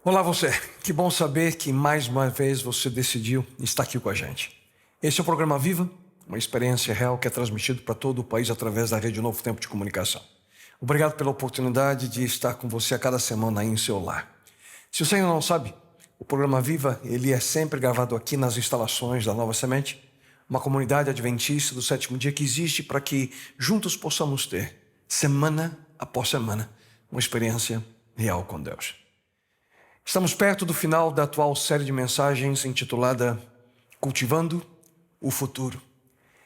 Olá você, que bom saber que mais uma vez você decidiu estar aqui com a gente. Esse é o programa Viva, uma experiência real que é transmitido para todo o país através da Rede Novo Tempo de Comunicação. Obrigado pela oportunidade de estar com você a cada semana aí em seu lar. Se você ainda não sabe, o programa Viva ele é sempre gravado aqui nas instalações da Nova Semente, uma comunidade adventista do sétimo dia que existe para que juntos possamos ter, semana após semana, uma experiência real com Deus. Estamos perto do final da atual série de mensagens intitulada Cultivando o Futuro.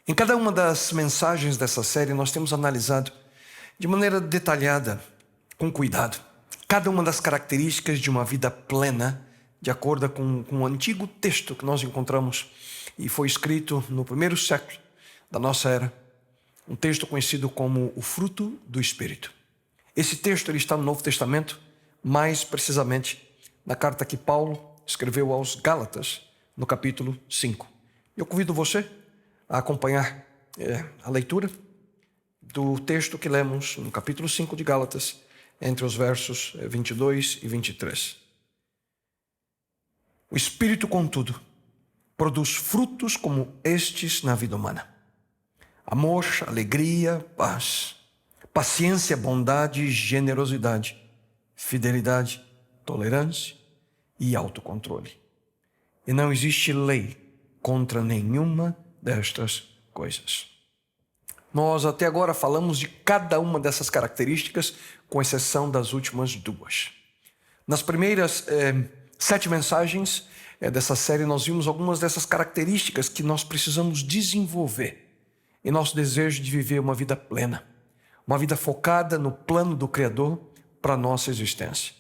Em cada uma das mensagens dessa série nós temos analisado de maneira detalhada, com cuidado, cada uma das características de uma vida plena, de acordo com o antigo texto que nós encontramos e foi escrito no primeiro século da nossa era, um texto conhecido como o fruto do Espírito. Esse texto ele está no Novo Testamento, mais precisamente na carta que Paulo escreveu aos Gálatas, no capítulo 5. Eu convido você a acompanhar a leitura do texto que lemos no capítulo 5 de Gálatas, entre os versos 22 e 23. O Espírito, contudo, produz frutos como estes na vida humana: amor, alegria, paz, paciência, bondade, generosidade, fidelidade, tolerância e autocontrole. E não existe lei contra nenhuma destas coisas. Nós até agora falamos de cada uma dessas características, com exceção das últimas duas. Nas primeiras 7 mensagens dessa série, nós vimos algumas dessas características que nós precisamos desenvolver em nosso desejo de viver uma vida plena, uma vida focada no plano do Criador para a nossa existência.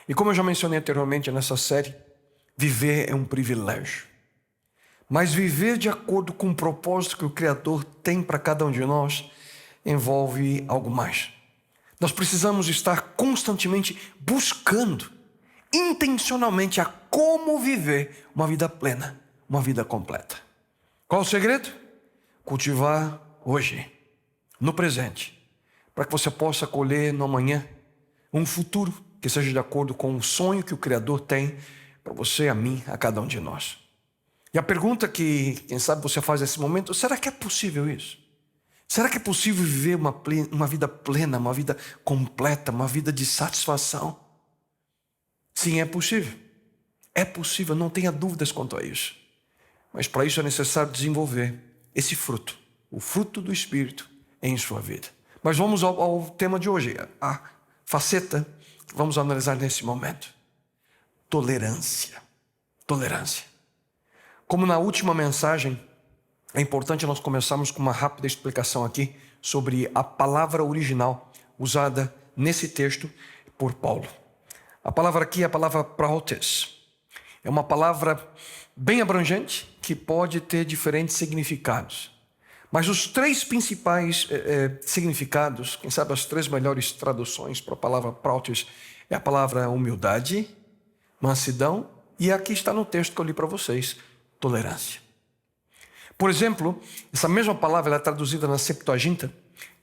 E como eu já mencionei anteriormente nessa série, viver é um privilégio. Mas viver de acordo com o propósito que o Criador tem para cada um de nós envolve algo mais. Nós precisamos estar constantemente buscando, intencionalmente, a como viver uma vida plena, uma vida completa. Qual o segredo? Cultivar hoje, no presente, para que você possa colher no amanhã um futuro que seja de acordo com o sonho que o Criador tem para você, a mim, a cada um de nós. E a pergunta que, quem sabe, você faz nesse momento: será que é possível isso? Será que é possível viver uma vida plena, uma vida completa, uma vida de satisfação? Sim, é possível. É possível, não tenha dúvidas quanto a isso. Mas para isso é necessário desenvolver esse fruto, o fruto do Espírito em sua vida. Mas vamos ao tema de hoje, a faceta que vamos analisar nesse momento: tolerância. Tolerância. Como na última mensagem, é importante nós começarmos com uma rápida explicação aqui sobre a palavra original usada nesse texto por Paulo. A palavra aqui é a palavra praotes. É uma palavra bem abrangente que pode ter diferentes significados. Mas os 3 principais significados, quem sabe as 3 melhores traduções para a palavra praotes, é a palavra humildade, mansidão e aqui está no texto que eu li para vocês, tolerância. Por exemplo, essa mesma palavra ela é traduzida na Septuaginta,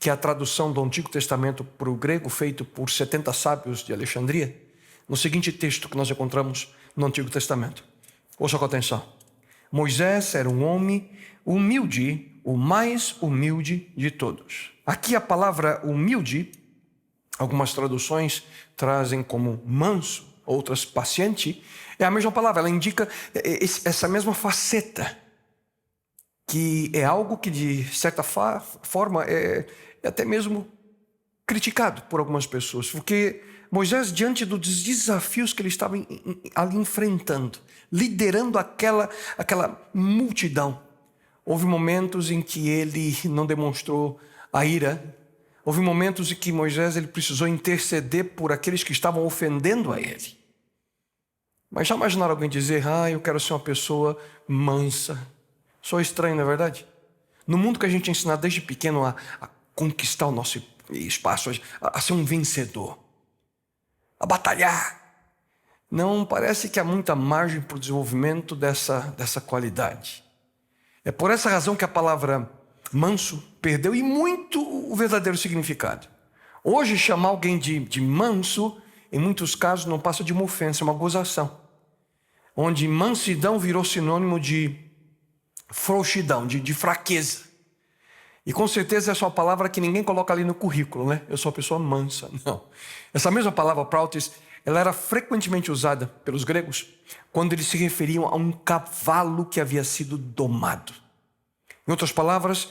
que é a tradução do Antigo Testamento para o grego feito por 70 sábios de Alexandria, no seguinte texto que nós encontramos no Antigo Testamento. Ouça com atenção. Moisés era um homem humilde, o mais humilde de todos. Aqui a palavra humilde, algumas traduções trazem como manso, outras paciente, é a mesma palavra, ela indica essa mesma faceta, que é algo que de certa forma é até mesmo criticado por algumas pessoas, porque Moisés, diante dos desafios que ele estava ali enfrentando, liderando aquela multidão, houve momentos em que ele não demonstrou a ira, houve momentos em que Moisés ele precisou interceder por aqueles que estavam ofendendo a ele. Mas já imaginaram alguém dizer: eu quero ser uma pessoa mansa? Sou estranho, não é verdade? No mundo que a gente é ensinado desde pequeno a conquistar o nosso espaço, a ser um vencedor, a batalhar, não parece que há muita margem para o desenvolvimento dessa qualidade. É por essa razão que a palavra manso perdeu e muito o verdadeiro significado. Hoje chamar alguém de manso em muitos casos, não passa de uma ofensa, uma gozação, onde mansidão virou sinônimo de frouxidão, de fraqueza. E com certeza essa é uma palavra que ninguém coloca ali no currículo, né? Eu sou uma pessoa mansa. Não. Essa mesma palavra, prautes, ela era frequentemente usada pelos gregos quando eles se referiam a um cavalo que havia sido domado. Em outras palavras,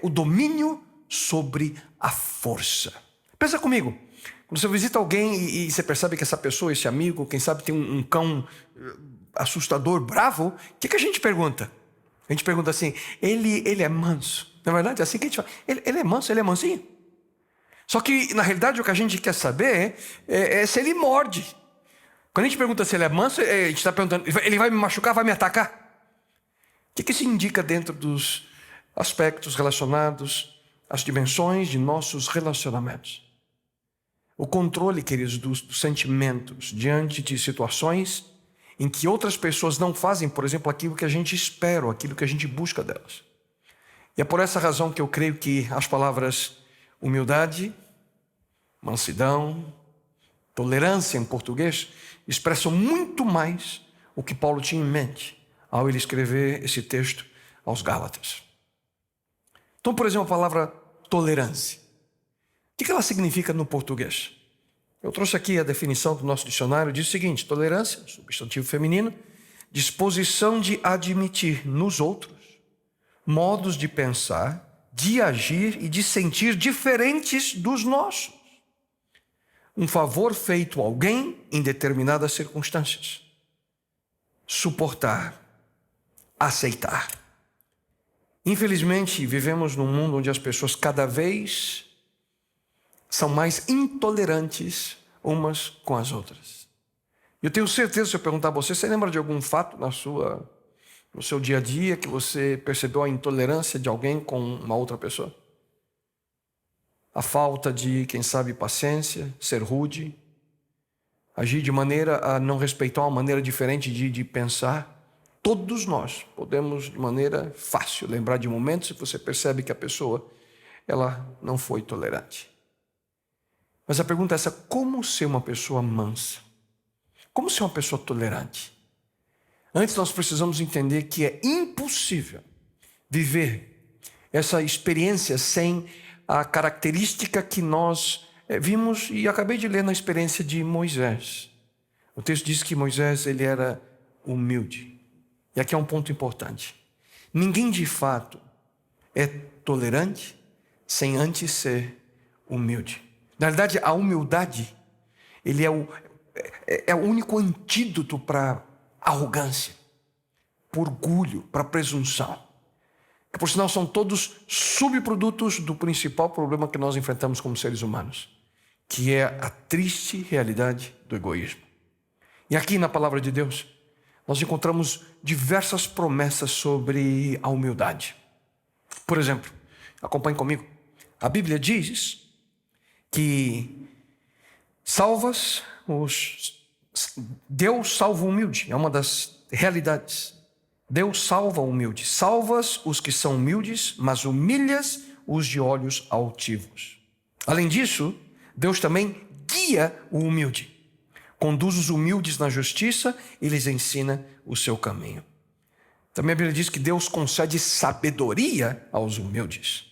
o domínio sobre a força. Pensa comigo, quando você visita alguém e você percebe que essa pessoa, esse amigo, quem sabe tem um cão assustador, bravo, o que a gente pergunta? A gente pergunta assim, ele é manso? Na verdade, é assim que a gente fala, ele é manso, ele é mansinho? Só que, na realidade, o que a gente quer saber é se ele morde. Quando a gente pergunta se ele é manso, a gente está perguntando, ele vai me machucar, vai me atacar? O que isso indica dentro dos aspectos relacionados às dimensões de nossos relacionamentos? O controle, queridos, dos sentimentos diante de situações em que outras pessoas não fazem, por exemplo, aquilo que a gente espera, aquilo que a gente busca delas. E é por essa razão que eu creio que as palavras humildade, mansidão, tolerância em português, expressam muito mais o que Paulo tinha em mente ao ele escrever esse texto aos Gálatas. Então, por exemplo, a palavra tolerância. O que ela significa no português? Eu trouxe aqui a definição do nosso dicionário, diz o seguinte: tolerância, substantivo feminino, disposição de admitir nos outros modos de pensar, de agir e de sentir diferentes dos nossos. Um favor feito a alguém em determinadas circunstâncias. Suportar, aceitar. Infelizmente, vivemos num mundo onde as pessoas cada vez são mais intolerantes umas com as outras. Eu tenho certeza, se eu perguntar a você lembra de algum fato no seu dia a dia que você percebeu a intolerância de alguém com uma outra pessoa? A falta de, quem sabe, paciência, ser rude, agir de maneira a não respeitar uma maneira diferente de pensar. Todos nós podemos, de maneira fácil, lembrar de momentos que você percebe que a pessoa ela não foi tolerante. Mas a pergunta é essa: como ser uma pessoa mansa? Como ser uma pessoa tolerante? Antes nós precisamos entender que é impossível viver essa experiência sem a característica que nós vimos e acabei de ler na experiência de Moisés. O texto diz que Moisés ele era humilde. E aqui é um ponto importante. Ninguém de fato é tolerante sem antes ser humilde. Na verdade, a humildade ele é o único antídoto para arrogância, para orgulho, para presunção. Que, por sinal, são todos subprodutos do principal problema que nós enfrentamos como seres humanos, que é a triste realidade do egoísmo. E aqui na palavra de Deus, nós encontramos diversas promessas sobre a humildade. Por exemplo, acompanhe comigo. A Bíblia diz que Deus salva o humilde, é uma das realidades. Deus salva o humilde. Salvas os que são humildes, mas humilhas os de olhos altivos. Além disso, Deus também guia o humilde. Conduz os humildes na justiça e lhes ensina o seu caminho. Também a Bíblia diz que Deus concede sabedoria aos humildes.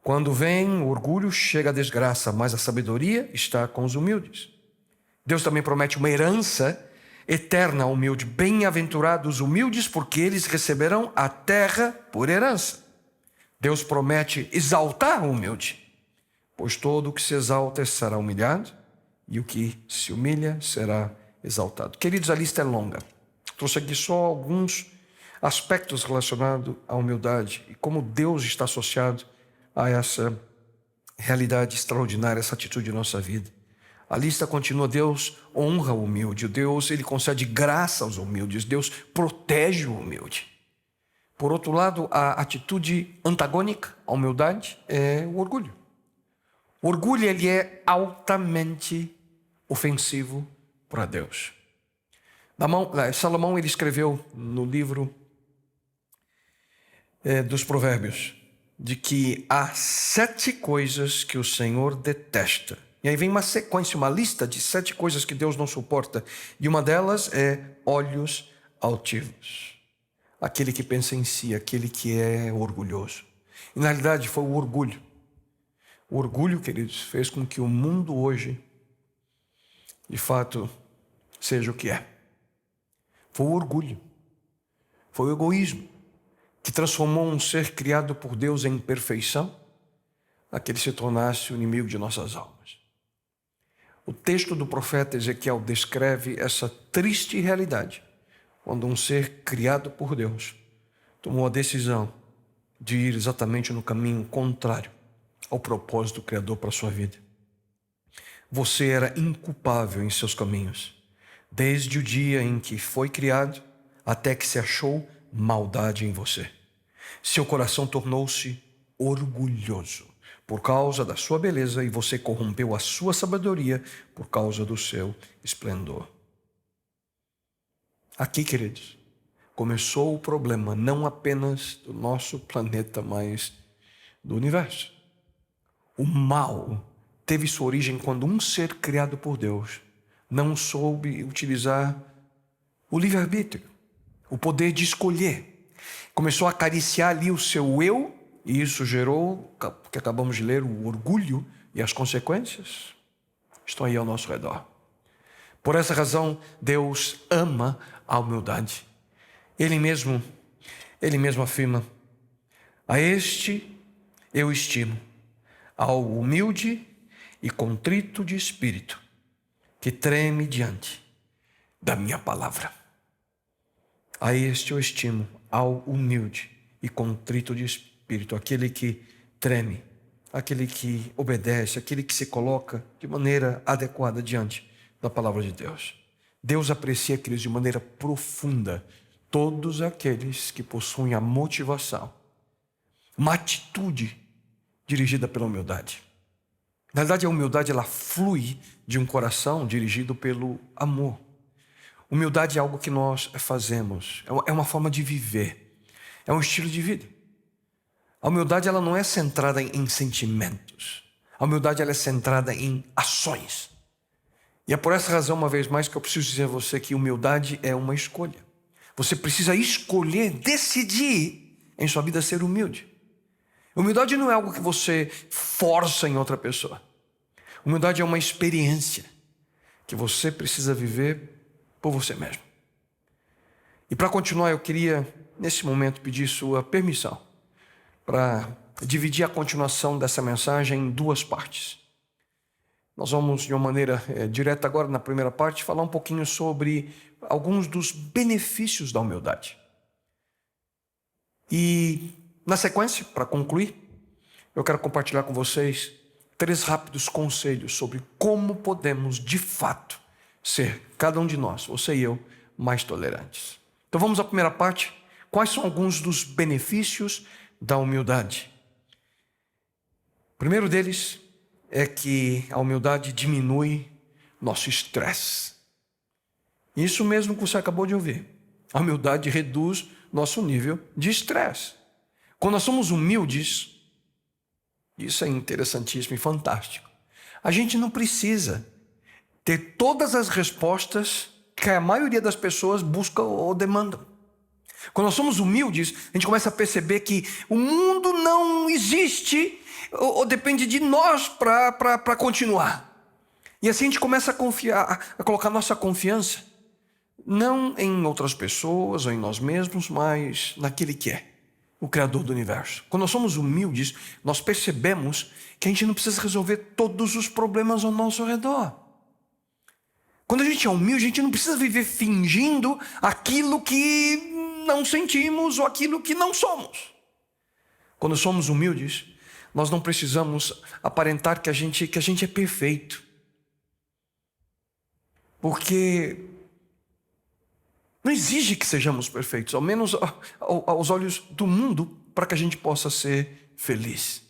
Quando vem o orgulho, chega a desgraça, mas a sabedoria está com os humildes. Deus também promete uma herança eterna ao humilde. Bem-aventurados os humildes, porque eles receberão a terra por herança. Deus promete exaltar o humilde, pois todo o que se exalta será humilhado, e o que se humilha será exaltado. Queridos, a lista é longa. Trouxe aqui só alguns aspectos relacionados à humildade e como Deus está associado a essa realidade extraordinária, essa atitude de nossa vida. A lista continua. Deus honra o humilde. Deus ele concede graça aos humildes. Deus protege o humilde. Por outro lado, a atitude antagônica à humildade é o orgulho. O orgulho ele é altamente ofensivo para Deus. Salomão ele escreveu no livro dos Provérbios de que há 7 coisas que o Senhor detesta E aí vem uma sequência, uma lista de 7 coisas que Deus não suporta. E uma delas é olhos altivos. Aquele que pensa em si, aquele que é orgulhoso. E na realidade foi o orgulho. O orgulho, queridos, fez com que o mundo hoje, de fato, seja o que é. Foi o orgulho. Foi o egoísmo que transformou um ser criado por Deus em perfeição, a que ele se tornasse o inimigo de nossas almas. O texto do profeta Ezequiel descreve essa triste realidade, quando um ser criado por Deus tomou a decisão de ir exatamente no caminho contrário ao propósito do Criador para a sua vida. Você era inculpável em seus caminhos, desde o dia em que foi criado até que se achou maldade em você. Seu coração tornou-se orgulhoso por causa da sua beleza e você corrompeu a sua sabedoria por causa do seu esplendor. Aqui, queridos, começou o problema não apenas do nosso planeta, mas do universo. O mal teve sua origem quando um ser criado por Deus não soube utilizar o livre-arbítrio, o poder de escolher. Começou a acariciar ali o seu eu, e isso gerou, o que acabamos de ler, o orgulho, e as consequências estão aí ao nosso redor. Por essa razão, Deus ama a humildade. Ele mesmo afirma: a este eu estimo, ao humilde e contrito de espírito, que treme diante da minha palavra. A este eu estimo, ao humilde e contrito de espírito, aquele que treme, aquele que obedece, aquele que se coloca de maneira adequada diante da palavra de Deus. Deus aprecia, queridos, de maneira profunda todos aqueles que possuem a motivação, uma atitude dirigida pela humildade. Na verdade, a humildade ela flui de um coração dirigido pelo amor. Humildade é algo que nós fazemos, é uma forma de viver, é um estilo de vida. A humildade ela não é centrada em sentimentos. A humildade ela é centrada em ações. E é por essa razão, uma vez mais, que eu preciso dizer a você que humildade é uma escolha. Você precisa escolher, decidir em sua vida ser humilde. Humildade não é algo que você força em outra pessoa. Humildade é uma experiência que você precisa viver por você mesmo. E para continuar, eu queria, nesse momento, pedir sua permissão para dividir a continuação dessa mensagem em 2 partes. Nós vamos, de uma maneira direta agora, na primeira parte, falar um pouquinho sobre alguns dos benefícios da humildade. E, na sequência, para concluir, eu quero compartilhar com vocês 3 rápidos conselhos sobre como podemos, de fato, ser, cada um de nós, você e eu, mais tolerantes. Então vamos à primeira parte. Quais são alguns dos benefícios da humildade? O primeiro deles é que a humildade diminui nosso estresse. Isso mesmo que você acabou de ouvir. A humildade reduz nosso nível de estresse. Quando nós somos humildes, isso é interessantíssimo e fantástico. A gente não precisa ter todas as respostas que a maioria das pessoas busca ou demandam. Quando nós somos humildes, a gente começa a perceber que o mundo não existe ou depende de nós para continuar. E assim a gente começa a confiar, a colocar nossa confiança não em outras pessoas ou em nós mesmos, mas naquele que é o Criador do universo. Quando nós somos humildes, nós percebemos que a gente não precisa resolver todos os problemas ao nosso redor. Quando a gente é humilde, a gente não precisa viver fingindo aquilo que não sentimos ou aquilo que não somos. Quando somos humildes, nós não precisamos aparentar que a gente é perfeito. Porque não exige que sejamos perfeitos, ao menos aos olhos do mundo, para que a gente possa ser feliz.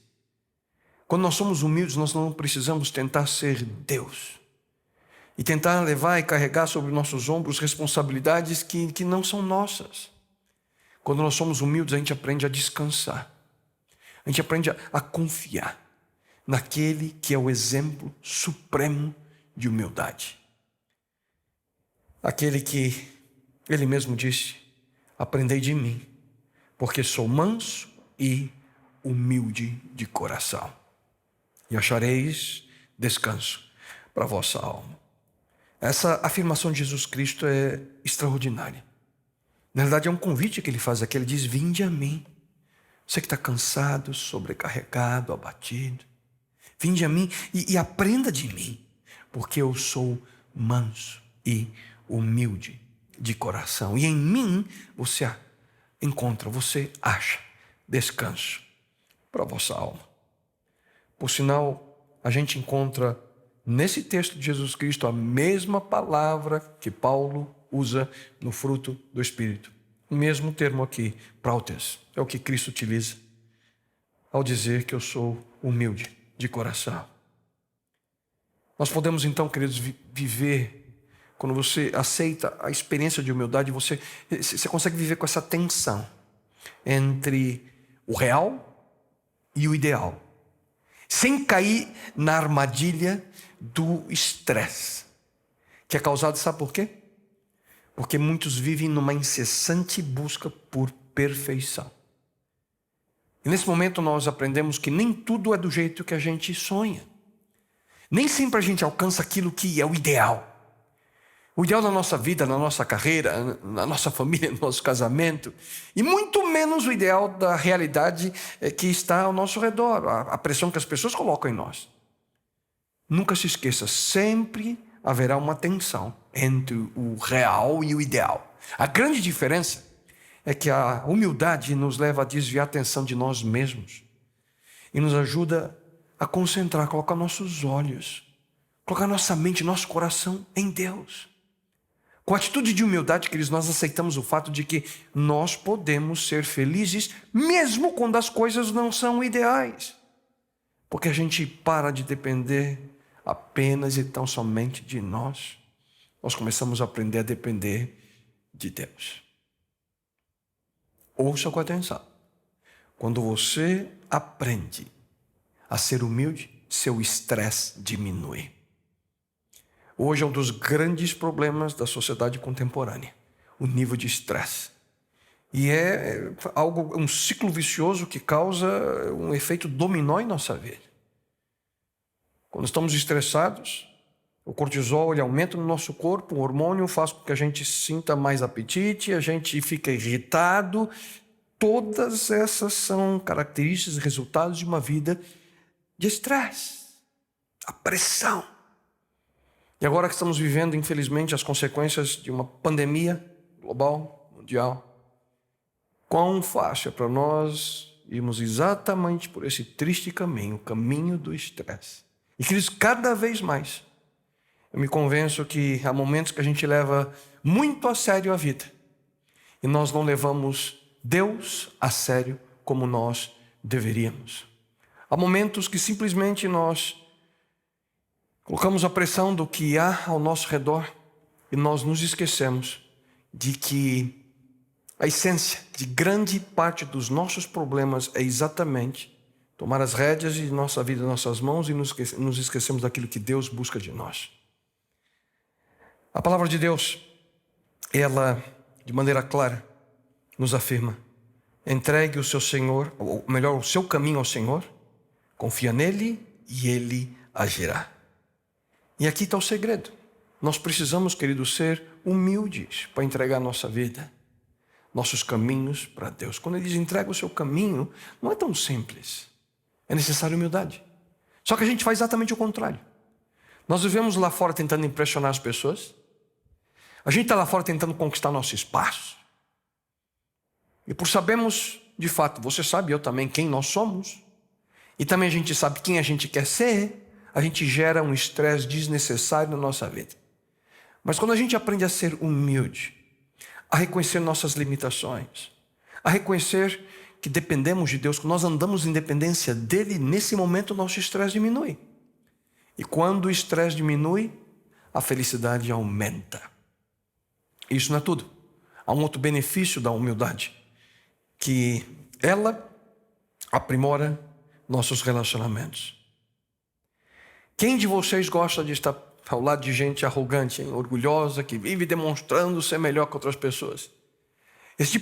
Quando nós somos humildes, nós não precisamos tentar ser Deus e tentar levar e carregar sobre nossos ombros responsabilidades que não são nossas. Quando nós somos humildes, a gente aprende a descansar. A gente aprende a confiar. naquele que é o exemplo supremo de humildade. Aquele que ele mesmo disse: aprendei de mim, porque sou manso e humilde de coração, e achareis descanso para a vossa alma. Essa afirmação de Jesus Cristo é extraordinária. Na verdade, é um convite que ele faz aqui. Ele diz: vinde a mim, você que está cansado, sobrecarregado, abatido. Vinde a mim e aprenda de mim, porque eu sou manso e humilde de coração. E em mim você encontra, você acha descanso para a vossa alma. Por sinal, a gente encontra nesse texto de Jesus Cristo a mesma palavra que Paulo usa no fruto do Espírito. O mesmo termo aqui, prautes, é o que Cristo utiliza ao dizer que eu sou humilde de coração. Nós podemos então, queridos, viver, quando você aceita a experiência de humildade, você consegue viver com essa tensão entre o real e o ideal, sem cair na armadilha do estresse, que é causado, sabe por quê? Porque muitos vivem numa incessante busca por perfeição. E nesse momento nós aprendemos que nem tudo é do jeito que a gente sonha. Nem sempre a gente alcança aquilo que é o ideal. O ideal na nossa vida, na nossa carreira, na nossa família, no nosso casamento. E muito menos o ideal da realidade que está ao nosso redor, a pressão que as pessoas colocam em nós. Nunca se esqueça, sempre haverá uma tensão entre o real e o ideal. A grande diferença é que a humildade nos leva a desviar a atenção de nós mesmos e nos ajuda a concentrar, colocar nossos olhos, colocar nossa mente, nosso coração em Deus. Com a atitude de humildade, queridos, nós aceitamos o fato de que nós podemos ser felizes mesmo quando as coisas não são ideais. Porque a gente para de depender apenas e tão somente de nós. Nós começamos a aprender a depender de Deus. Ouça com atenção. Quando você aprende a ser humilde, seu estresse diminui. Hoje é um dos grandes problemas da sociedade contemporânea, o nível de estresse. E é um ciclo vicioso que causa um efeito dominó em nossa vida. Quando estamos estressados, o cortisol ele aumenta no nosso corpo, o hormônio faz com que a gente sinta mais apetite, a gente fica irritado. Todas essas são características e resultados de uma vida de estresse, a pressão. E agora que estamos vivendo, infelizmente, as consequências de uma pandemia global, mundial, quão fácil é para nós irmos exatamente por esse triste caminho, o caminho do estresse. E, queridos, cada vez mais, eu me convenço que há momentos que a gente leva muito a sério a vida e nós não levamos Deus a sério como nós deveríamos. Há momentos que simplesmente nós colocamos a pressão do que há ao nosso redor e nós nos esquecemos de que a essência de grande parte dos nossos problemas é exatamente tomar as rédeas de nossa vida em nossas mãos e nos esquecemos daquilo que Deus busca de nós. A palavra de Deus, ela, de maneira clara, nos afirma: entregue o seu Senhor, ou melhor, o seu caminho ao Senhor, confia nele e ele agirá. E aqui está o segredo. Nós precisamos, queridos, ser humildes para entregar nossa vida, nossos caminhos para Deus. Quando ele diz entrega o seu caminho, não é tão simples. É necessária humildade. Só que a gente faz exatamente o contrário. Nós vivemos lá fora tentando impressionar as pessoas. A gente está lá fora tentando conquistar nosso espaço. E por sabermos, de fato, você sabe, eu também, quem nós somos, e também a gente sabe quem a gente quer ser, a gente gera um estresse desnecessário na nossa vida. Mas quando a gente aprende a ser humilde, a reconhecer nossas limitações, a reconhecer que dependemos de Deus, que nós andamos em dependência dele, nesse momento o nosso estresse diminui. E quando o estresse diminui, a felicidade aumenta. Isso não é tudo. Há um outro benefício da humildade, que ela aprimora nossos relacionamentos. Quem de vocês gosta de estar ao lado de gente arrogante, hein? Orgulhosa, que vive demonstrando ser melhor que outras pessoas? Esse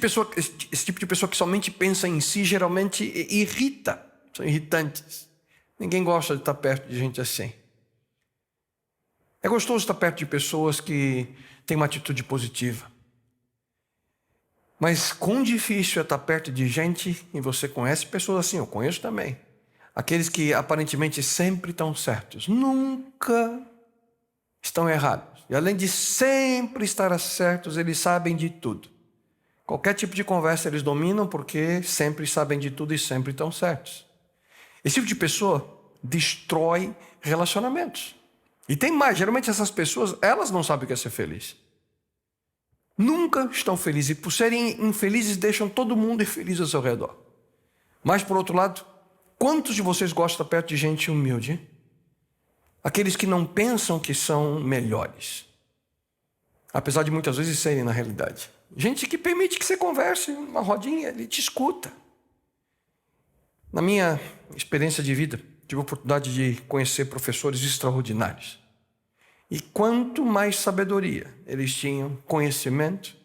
tipo de pessoa que somente pensa em si, geralmente irrita. São irritantes. Ninguém gosta de estar perto de gente assim. É gostoso estar perto de pessoas que têm uma atitude positiva. Mas quão difícil é estar perto de gente, e você conhece pessoas assim, eu conheço também. Aqueles que aparentemente sempre estão certos, nunca estão errados. E além de sempre estar certos, eles sabem de tudo. Qualquer tipo de conversa eles dominam porque sempre sabem de tudo e sempre estão certos. Esse tipo de pessoa destrói relacionamentos. E tem mais, geralmente essas pessoas, elas não sabem o que é ser feliz. Nunca estão felizes e por serem infelizes deixam todo mundo infeliz ao seu redor. Mas por outro lado, quantos de vocês gostam perto de gente humilde? Aqueles que não pensam que são melhores, apesar de muitas vezes serem na realidade. Gente que permite que você converse uma rodinha, ele te escuta. Na minha experiência de vida, tive a oportunidade de conhecer professores extraordinários. E quanto mais sabedoria eles tinham, conhecimento,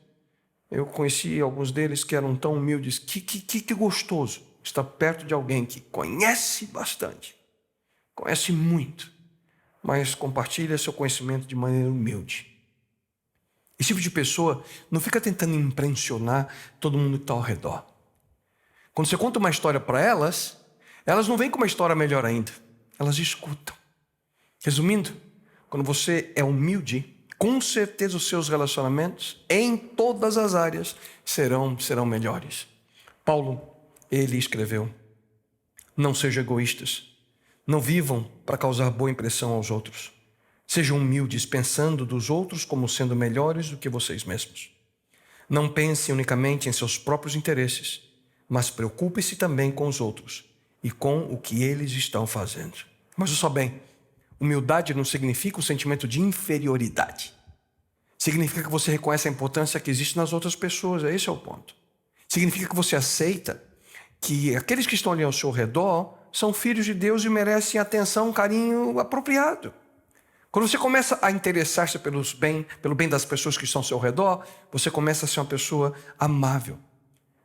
eu conheci alguns deles que eram tão humildes. Que gostoso estar perto de alguém que conhece bastante, conhece muito, mas compartilha seu conhecimento de maneira humilde. Esse tipo de pessoa não fica tentando impressionar todo mundo que está ao redor. Quando você conta uma história para elas, elas não vêm com uma história melhor ainda. Elas escutam. Resumindo, quando você é humilde, com certeza os seus relacionamentos, em todas as áreas, serão melhores. Paulo, ele escreveu: não sejam egoístas, não vivam para causar boa impressão aos outros. Sejam humildes, pensando dos outros como sendo melhores do que vocês mesmos. Não pensem unicamente em seus próprios interesses, mas preocupe-se também com os outros e com o que eles estão fazendo. Mas ouça bem, humildade não significa um sentimento de inferioridade. Significa que você reconhece a importância que existe nas outras pessoas, esse é o ponto. Significa que você aceita que aqueles que estão ali ao seu redor são filhos de Deus e merecem atenção, carinho apropriado. Quando você começa a interessar-se pelo bem das pessoas que estão ao seu redor, você começa a ser uma pessoa amável.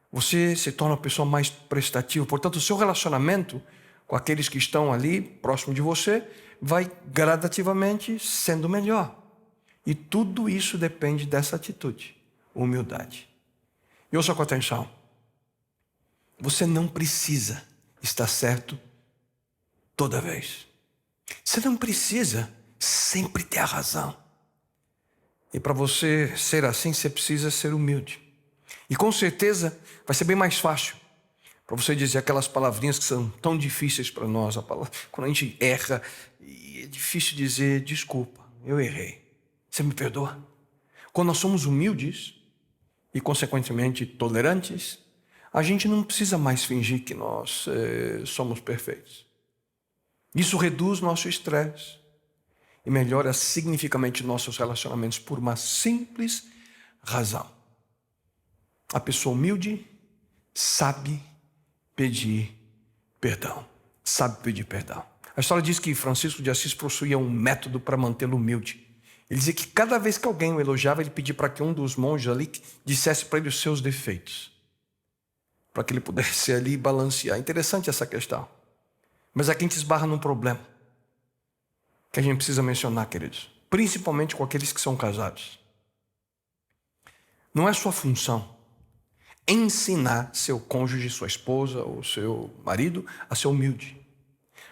Você se torna uma pessoa mais prestativa. Portanto, o seu relacionamento com aqueles que estão ali próximo de você vai gradativamente sendo melhor. E tudo isso depende dessa atitude, humildade. E ouça com atenção. Você não precisa estar certo toda vez. Você não precisa sempre ter a razão. E para você ser assim, você precisa ser humilde. E com certeza vai ser bem mais fácil para você dizer aquelas palavrinhas que são tão difíceis para nós. Quando a gente erra, é difícil dizer desculpa, eu errei. Você me perdoa? Quando nós somos humildes e consequentemente tolerantes, a gente não precisa mais fingir que nós somos perfeitos. Isso reduz nosso estresse e melhora significativamente nossos relacionamentos por uma simples razão. A pessoa humilde sabe pedir perdão. Sabe pedir perdão. A história diz que Francisco de Assis possuía um método para mantê-lo humilde. Ele dizia que cada vez que alguém o elogiava, ele pedia para que um dos monges ali dissesse para ele os seus defeitos, para que ele pudesse ali balancear. Interessante essa questão. Mas aqui a gente esbarra num problema que a gente precisa mencionar, queridos. Principalmente com aqueles que são casados. Não é sua função ensinar seu cônjuge, sua esposa ou seu marido a ser humilde.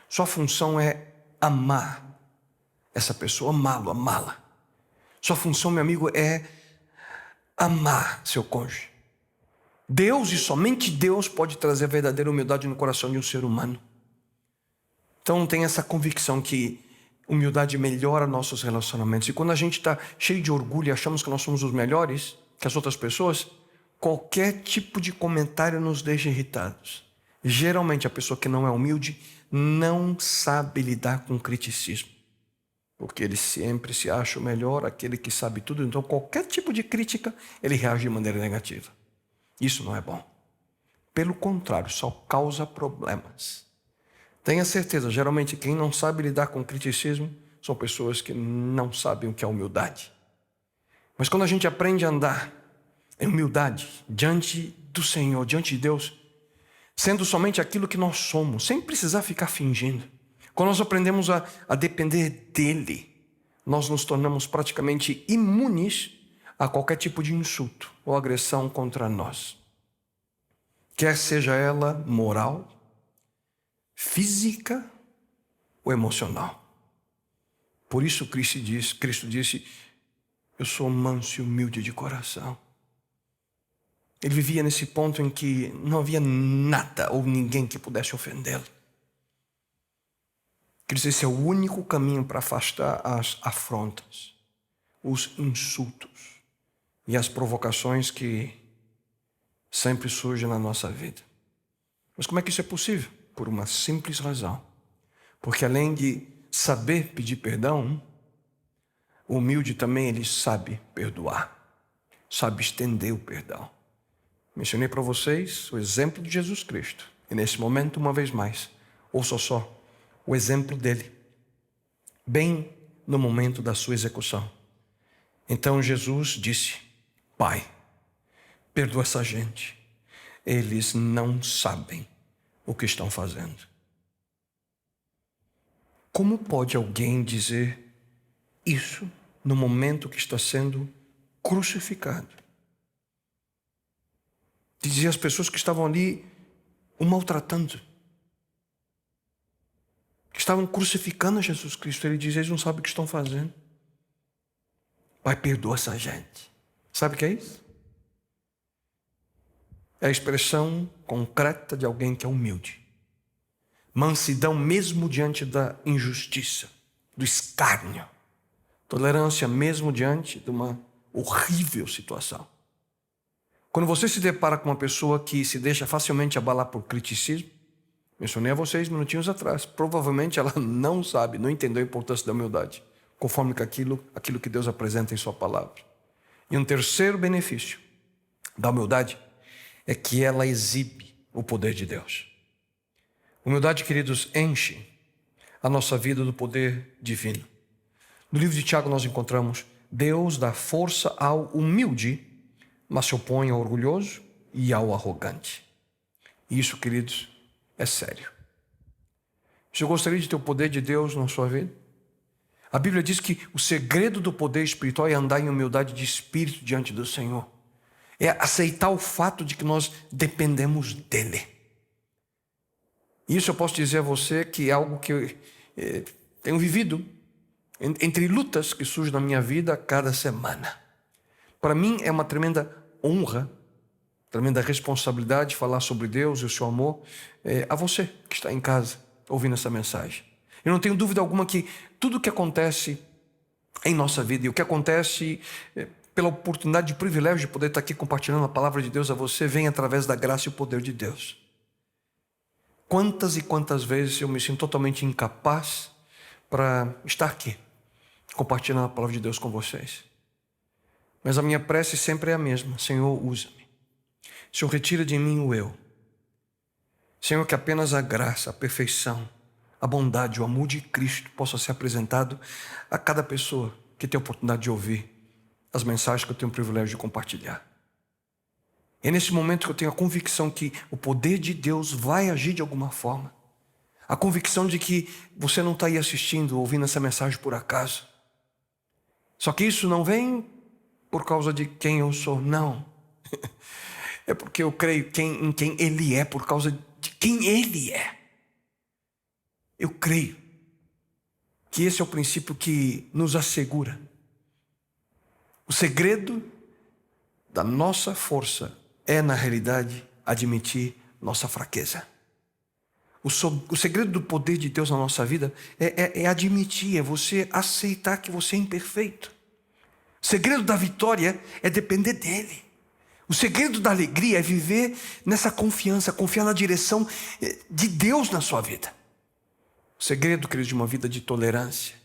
Sua função é amar essa pessoa, amá-lo, amá-la. Sua função, meu amigo, é amar seu cônjuge. Deus e somente Deus pode trazer a verdadeira humildade no coração de um ser humano. Então tem essa convicção que humildade melhora nossos relacionamentos. E quando a gente está cheio de orgulho e achamos que nós somos os melhores que as outras pessoas, qualquer tipo de comentário nos deixa irritados. Geralmente a pessoa que não é humilde não sabe lidar com criticismo, porque ele sempre se acha o melhor, aquele que sabe tudo. Então qualquer tipo de crítica ele reage de maneira negativa. Isso não é bom. Pelo contrário, só causa problemas. Tenha certeza, geralmente quem não sabe lidar com criticismo são pessoas que não sabem o que é humildade. Mas quando a gente aprende a andar em humildade diante do Senhor, diante de Deus, sendo somente aquilo que nós somos, sem precisar ficar fingindo, quando nós aprendemos a depender dEle, nós nos tornamos praticamente imunes a qualquer tipo de insulto ou agressão contra nós. Quer seja ela moral, física ou emocional. Por isso Cristo disse, eu sou manso e humilde de coração. Ele vivia nesse ponto em que não havia nada ou ninguém que pudesse ofendê-lo. Cristo disse, esse é o único caminho para afastar as afrontas, os insultos e as provocações que sempre surgem na nossa vida. Mas como é que isso é possível? Por uma simples razão. Porque além de saber pedir perdão, o humilde também ele sabe perdoar, sabe estender o perdão. Mencionei para vocês o exemplo de Jesus Cristo. E nesse momento, uma vez mais, ouça só o exemplo dele, bem no momento da sua execução. Então Jesus disse, Pai, perdoa essa gente. Eles não sabem o que estão fazendo. Como pode alguém dizer isso no momento que está sendo crucificado? Dizia as pessoas que estavam ali o maltratando, que estavam crucificando Jesus Cristo. Ele diz, eles não sabem o que estão fazendo. Pai, perdoa essa gente. Sabe o que é isso? É a expressão concreta de alguém que é humilde. Mansidão mesmo diante da injustiça, do escárnio. Tolerância mesmo diante de uma horrível situação. Quando você se depara com uma pessoa que se deixa facilmente abalar por criticismo, mencionei a vocês minutinhos atrás, provavelmente ela não sabe, não entendeu a importância da humildade, conforme com aquilo que Deus apresenta em sua palavra. E um terceiro benefício da humildade é que ela exibe o poder de Deus. Humildade, queridos, enche a nossa vida do poder divino. No livro de Tiago nós encontramos, Deus dá força ao humilde, mas se opõe ao orgulhoso e ao arrogante. E isso, queridos, é sério. Você gostaria de ter o poder de Deus na sua vida? A Bíblia diz que o segredo do poder espiritual é andar em humildade de espírito diante do Senhor. É aceitar o fato de que nós dependemos dEle. Isso eu posso dizer a você que é algo que eu tenho vivido entre lutas que surgem na minha vida a cada semana. Para mim é uma tremenda honra, tremenda responsabilidade falar sobre Deus e o seu amor a você que está em casa ouvindo essa mensagem. Eu não tenho dúvida alguma que tudo o que acontece em nossa vida e o que acontece pela oportunidade de privilégio de poder estar aqui compartilhando a palavra de Deus a você vem através da graça e o poder de Deus. Quantas e quantas vezes eu me sinto totalmente incapaz para estar aqui compartilhando a palavra de Deus com vocês. Mas a minha prece sempre é a mesma. Senhor, usa-me. Senhor, retira de mim o eu. Senhor, que apenas a graça, a perfeição, a bondade, o amor de Cristo possa ser apresentado a cada pessoa que tem a oportunidade de ouvir as mensagens que eu tenho o privilégio de compartilhar. É nesse momento que eu tenho a convicção que o poder de Deus vai agir de alguma forma. A convicção de que você não está aí assistindo, ouvindo essa mensagem por acaso. Só que isso não vem por causa de quem eu sou, não. É porque eu creio em quem Ele é, por causa de quem Ele é. Eu creio que esse é o princípio que nos assegura. O segredo da nossa força é, na realidade, admitir nossa fraqueza. O segredo do poder de Deus na nossa vida é admitir, é você aceitar que você é imperfeito. O segredo da vitória é depender dEle. O segredo da alegria é viver nessa confiança, confiar na direção de Deus na sua vida. O segredo, querido, de uma vida de tolerância,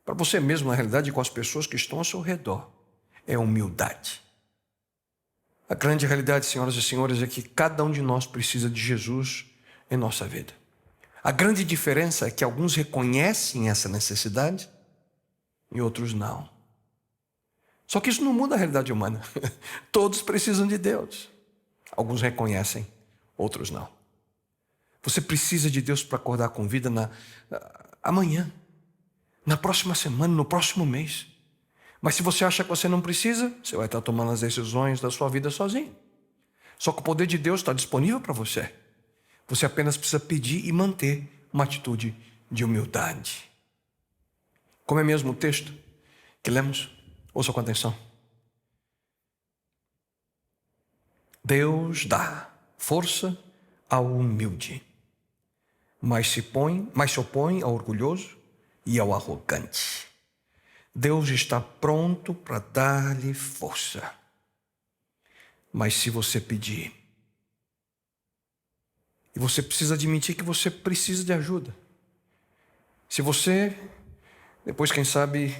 para você mesmo, na realidade, com as pessoas que estão ao seu redor, é humildade. A grande realidade, senhoras e senhores, é que cada um de nós precisa de Jesus em nossa vida. A grande diferença é que alguns reconhecem essa necessidade e outros não. Só que isso não muda a realidade humana. Todos precisam de Deus. Alguns reconhecem, outros não. Você precisa de Deus para acordar com vida amanhã, na próxima semana, no próximo mês. Mas se você acha que você não precisa, você vai estar tomando as decisões da sua vida sozinho. Só que o poder de Deus está disponível para você. Você apenas precisa pedir e manter uma atitude de humildade. Como é mesmo o texto que lemos? Ouça com atenção. Deus dá força ao humilde, mas se opõe ao orgulhoso e ao arrogante. Deus está pronto para dar-lhe força. Mas se você pedir, e você precisa admitir que você precisa de ajuda. Se você, depois, quem sabe,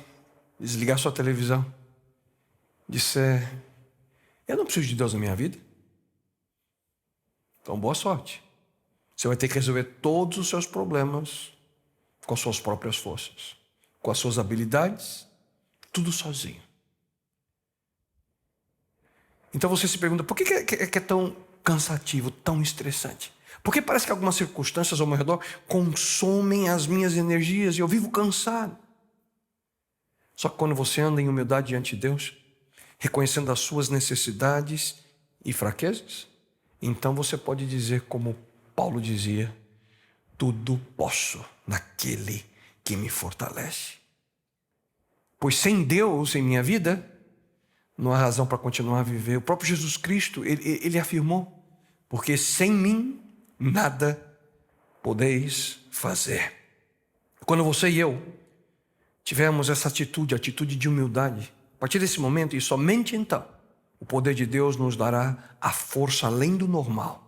desligar sua televisão, disser, eu não preciso de Deus na minha vida, então boa sorte. Você vai ter que resolver todos os seus problemas com as suas próprias forças, com as suas habilidades, tudo sozinho. Então você se pergunta, por que é tão cansativo, tão estressante? Porque parece que algumas circunstâncias ao meu redor consomem as minhas energias e eu vivo cansado. Só que quando você anda em humildade diante de Deus, reconhecendo as suas necessidades e fraquezas, então você pode dizer como Paulo dizia, tudo posso naquele que me fortalece. Pois sem Deus em minha vida, não há razão para continuar a viver. O próprio Jesus Cristo, ele afirmou, porque sem mim nada podeis fazer. Quando você e eu tivermos essa atitude de humildade, a partir desse momento e somente então, o poder de Deus nos dará a força além do normal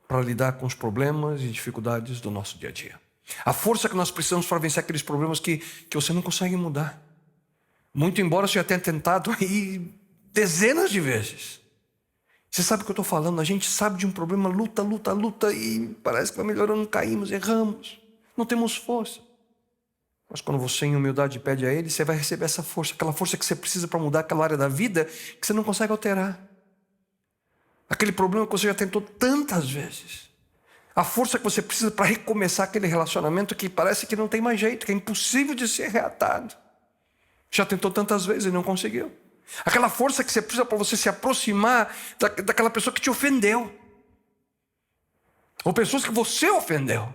para lidar com os problemas e dificuldades do nosso dia a dia. A força que nós precisamos para vencer aqueles problemas que você não consegue mudar. Muito embora você já tenha tentado aí dezenas de vezes. Você sabe o que eu estou falando? A gente sabe de um problema, luta e parece que vai melhorando, caímos, erramos, não temos força. Mas quando você em humildade pede a Ele, você vai receber essa força, aquela força que você precisa para mudar aquela área da vida que você não consegue alterar. Aquele problema que você já tentou tantas vezes. A força que você precisa para recomeçar aquele relacionamento que parece que não tem mais jeito, que é impossível de ser reatado. Já tentou tantas vezes e não conseguiu. Aquela força que você precisa para você se aproximar daquela pessoa que te ofendeu. Ou pessoas que você ofendeu.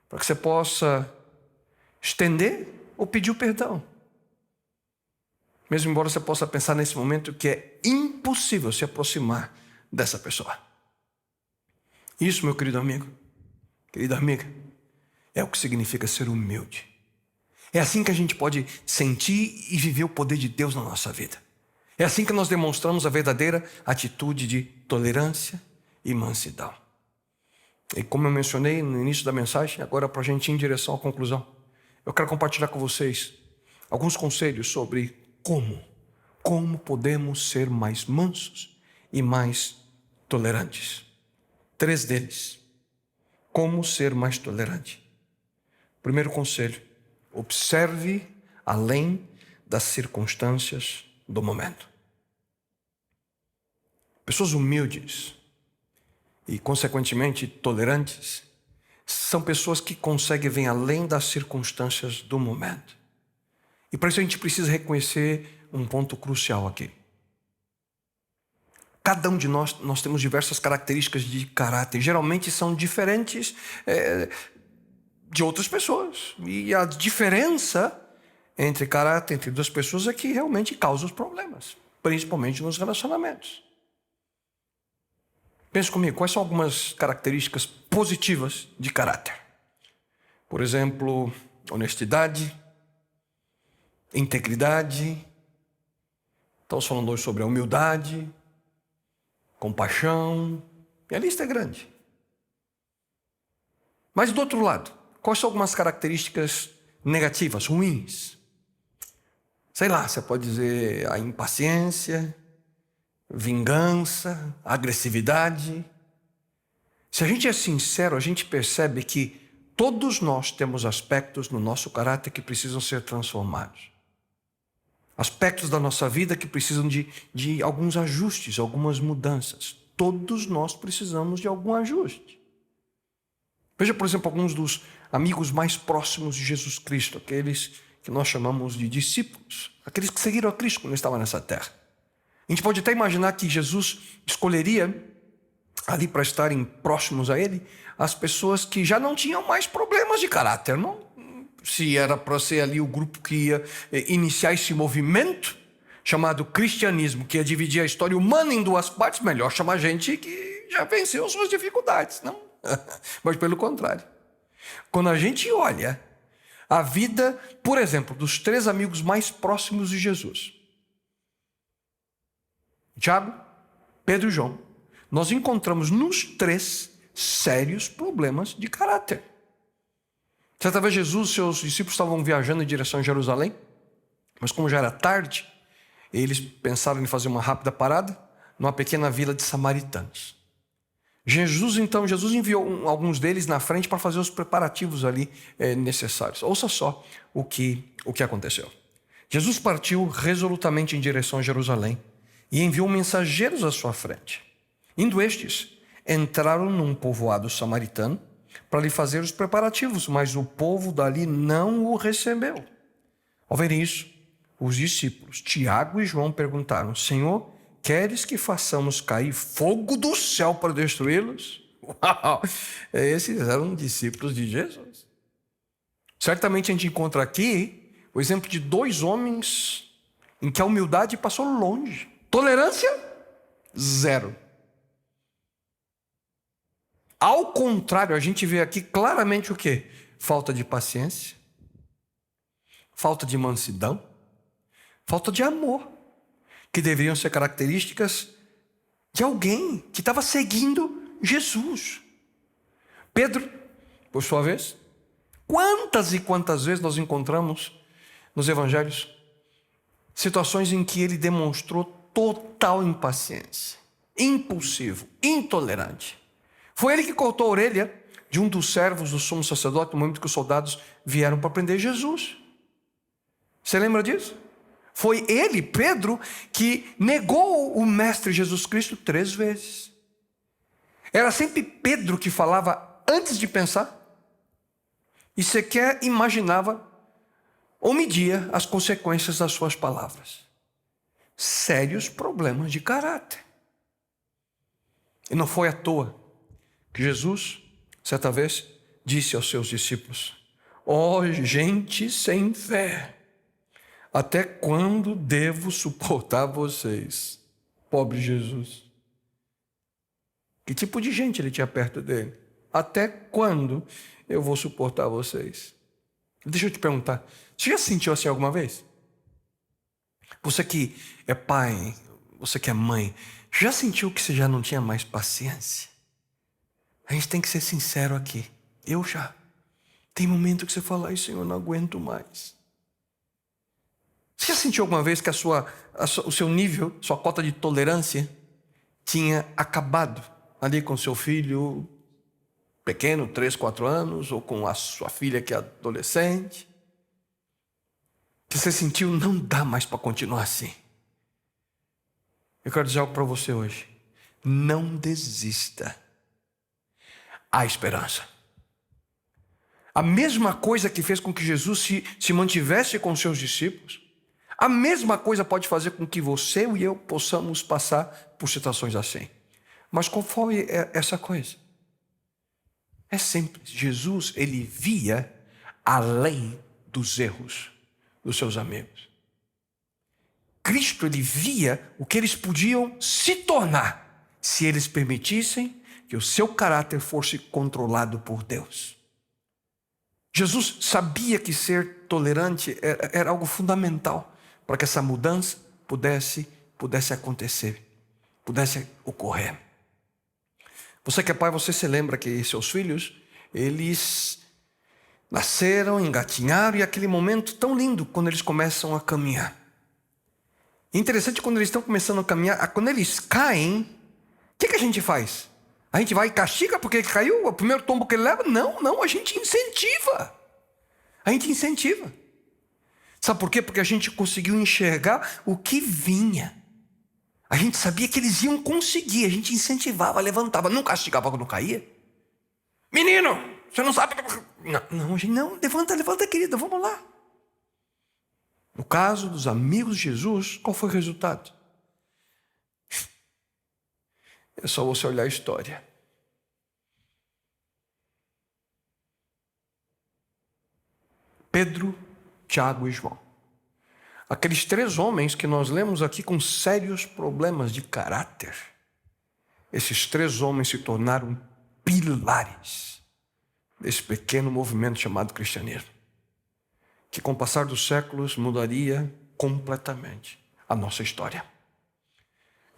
Para que você possa estender ou pedir o perdão. Mesmo embora você possa pensar nesse momento que é impossível se aproximar dessa pessoa. Isso, meu querido amigo, querida amiga, é o que significa ser humilde. É assim que a gente pode sentir e viver o poder de Deus na nossa vida. É assim que nós demonstramos a verdadeira atitude de tolerância e mansidão. E como eu mencionei no início da mensagem, agora para a gente ir em direção à conclusão, eu quero compartilhar com vocês alguns conselhos sobre como podemos ser mais mansos e mais tolerantes. 3 deles. Como ser mais tolerante. Primeiro conselho, observe além das circunstâncias do momento. Pessoas humildes e, consequentemente, tolerantes são pessoas que conseguem ver além das circunstâncias do momento. E para isso a gente precisa reconhecer um ponto crucial aqui. Cada um de nós temos diversas características de caráter. Geralmente são diferentes de outras pessoas. E a diferença entre caráter entre 2 pessoas é que realmente causa os problemas. Principalmente nos relacionamentos. Pense comigo, quais são algumas características positivas de caráter? Por exemplo, honestidade, integridade. Estamos falando hoje sobre a humildade, compaixão, e a lista é grande. Mas do outro lado, quais são algumas características negativas, ruins? Sei lá, você pode dizer a impaciência, vingança, agressividade. Se a gente é sincero, a gente percebe que todos nós temos aspectos no nosso caráter que precisam ser transformados. Aspectos da nossa vida que precisam de alguns ajustes, algumas mudanças. Todos nós precisamos de algum ajuste. Veja, por exemplo, alguns dos amigos mais próximos de Jesus Cristo, aqueles que nós chamamos de discípulos, aqueles que seguiram a Cristo quando ele estava nessa terra. A gente pode até imaginar que Jesus escolheria ali para estarem próximos a ele as pessoas que já não tinham mais problemas de caráter, não? Se era para ser ali o grupo que ia iniciar esse movimento chamado cristianismo, que ia dividir a história humana em duas partes, melhor chamar gente que já venceu suas dificuldades, não? Mas pelo contrário, quando a gente olha a vida, por exemplo, dos 3 amigos mais próximos de Jesus, Tiago, Pedro e João, nós encontramos nos 3 sérios problemas de caráter. Certa vez Jesus e seus discípulos estavam viajando em direção a Jerusalém, mas como já era tarde, eles pensaram em fazer uma rápida parada numa pequena vila de samaritanos. Jesus enviou alguns deles na frente para fazer os preparativos ali necessários. Ouça só o que aconteceu. Jesus partiu resolutamente em direção a Jerusalém e enviou mensageiros à sua frente. Indo estes, entraram num povoado samaritano para lhe fazer os preparativos, mas o povo dali não o recebeu. Ao ver isso, os discípulos Tiago e João perguntaram: Senhor, queres que façamos cair fogo do céu para destruí-los? Uau! Esses eram discípulos de Jesus. Certamente a gente encontra aqui o exemplo de 2 homens em que a humildade passou longe. Tolerância, 0. Ao contrário, a gente vê aqui claramente o quê? Falta de paciência, falta de mansidão, falta de amor, que deveriam ser características de alguém que estava seguindo Jesus. Pedro, por sua vez, quantas e quantas vezes nós encontramos nos evangelhos situações em que ele demonstrou total impaciência, impulsivo, intolerante. Foi ele que cortou a orelha de um dos servos do sumo sacerdote no momento que os soldados vieram para prender Jesus. Você lembra disso? Foi ele, Pedro, que negou o Mestre Jesus Cristo 3 vezes. Era sempre Pedro que falava antes de pensar e sequer imaginava ou media as consequências das suas palavras. Sérios problemas de caráter. E não foi à toa que Jesus, certa vez, disse aos seus discípulos: ó gente sem fé, até quando devo suportar vocês? Pobre Jesus. Que tipo de gente ele tinha perto dele? Até quando eu vou suportar vocês? Deixa eu te perguntar, você já se sentiu assim alguma vez? Você que é pai, você que é mãe, já sentiu que você já não tinha mais paciência? A gente tem que ser sincero aqui. Eu já. Tem momento que você fala: ai Senhor, eu não aguento mais. Você já sentiu alguma vez que o seu nível, sua cota de tolerância tinha acabado ali com seu filho pequeno, 3, 4 anos, ou com a sua filha que é adolescente? Que você sentiu: não dá mais para continuar assim. Eu quero dizer algo para você hoje: não desista. Há esperança. A mesma coisa que fez com que Jesus se mantivesse com seus discípulos, a mesma coisa pode fazer com que você e eu possamos passar por situações assim. Mas qual foi essa coisa? É simples. Jesus, ele via além dos erros dos seus amigos. Cristo, ele via o que eles podiam se tornar se eles permitissem que o seu caráter fosse controlado por Deus. Jesus sabia que ser tolerante era algo fundamental para que essa mudança pudesse acontecer, pudesse ocorrer. Você que é pai, você se lembra que seus filhos, eles nasceram, engatinharam, e aquele momento tão lindo quando eles começam a caminhar. Interessante, quando eles estão começando a caminhar, quando eles caem, o que a gente faz? A gente vai e castiga porque ele caiu, o primeiro tombo que ele leva? Não, a gente incentiva. A gente incentiva. Sabe por quê? Porque a gente conseguiu enxergar o que vinha. A gente sabia que eles iam conseguir, a gente incentivava, levantava, não castigava quando caía. Menino, você não sabe... Não, gente, não, levanta, querida, vamos lá. No caso dos amigos de Jesus, qual foi o resultado? É só você olhar a história. Pedro, Tiago e João. Aqueles 3 homens que nós lemos aqui com sérios problemas de caráter. Esses 3 homens se tornaram pilares desse pequeno movimento chamado cristianismo, que com o passar dos séculos mudaria completamente a nossa história.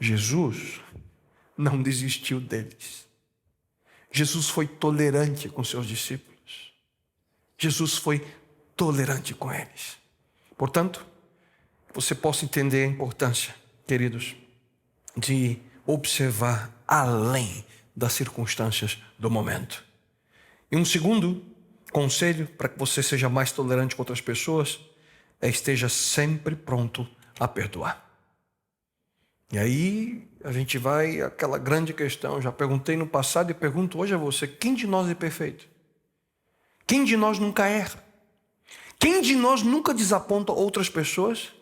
Jesus não desistiu deles. Jesus foi tolerante com seus discípulos. Jesus foi tolerante com eles. Portanto, você possa entender a importância, queridos, de observar além das circunstâncias do momento. E um segundo conselho para que você seja mais tolerante com outras pessoas é esteja sempre pronto a perdoar. E aí a gente vai àquela grande questão, já perguntei no passado e pergunto hoje a você, quem de nós é perfeito? Quem de nós nunca erra? Quem de nós nunca desaponta outras pessoas?